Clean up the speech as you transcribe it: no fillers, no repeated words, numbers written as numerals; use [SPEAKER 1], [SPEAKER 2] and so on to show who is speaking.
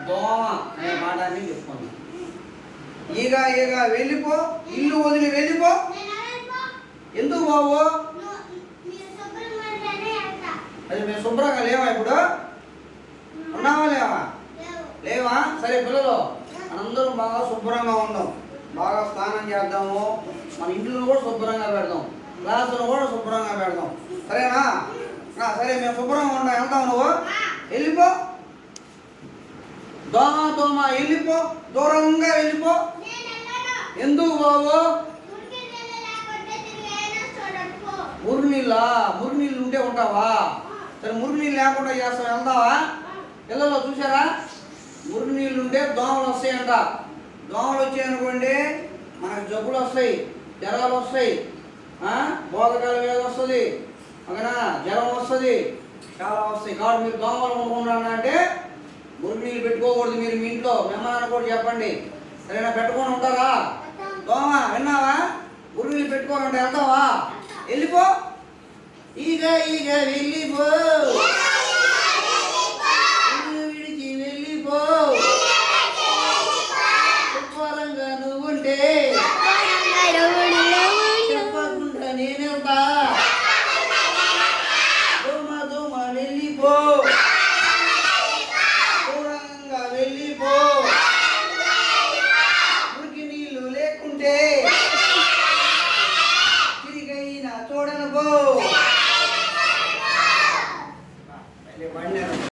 [SPEAKER 1] దోమ అనే పాఠాన్ని చెప్పుకున్నాం. ఈగ ఈగ వెళ్ళిపో, ఇల్లు వదిలి వెళ్ళిపో. ఎందుకు బాబు? అది మేము శుభ్రంగా లేవా? ఇప్పుడు ఉన్నావా లేవా? లేవా? సరే పిల్లలు మనందరం బాగా శుభ్రంగా ఉందాం, బాగా స్నానం చేద్దాము, మన ఇంట్లో కూడా శుభ్రంగా పెడదాం, క్లాసులు కూడా శుభ్రంగా పెడదాం. సరేనా? సరే మేము శుభ్రంగా ఉంటాం. వెళ్తావు నువ్వు? వెళ్ళిపో. దోమ దోమ వెళ్ళిపో, దూరంగా వెళ్ళిపో. ఎందుకు బాబు? మురుగునీళ్ళ మురుగునీళ్ళు ఉంటే ఉంటావా? సరే మురుగునీళ్ళు లేకుండా చేస్తావు, వెళ్తావా? పిల్లలు చూసారా, మురుగునీళ్ళు ఉంటే దోమలు వస్తాయంట. దోమలు వచ్చాయనుకోండి మనకు జబ్బులు వస్తాయి, జ్వరాలు వస్తాయి, బోధకాల వ్యాధి వస్తుంది, అక్కడ జ్వరం వస్తుంది, చాలా వస్తాయి. కాబట్టి మీరు దోమలు అనుకుంటున్నారంటే మురుగునీళ్ళు పెట్టుకోకూడదు. మీరు మీ ఇంట్లో మెహమానాన్ని కూడా చెప్పండి. సరేనా? పెట్టుకొని ఉంటారా? దోమ విన్నావా? మురుగునీళ్ళు పెట్టుకోవాలంటే వెళ్తావా? వెళ్ళిపో. ఈగ ఈగ వెళ్ళిపో.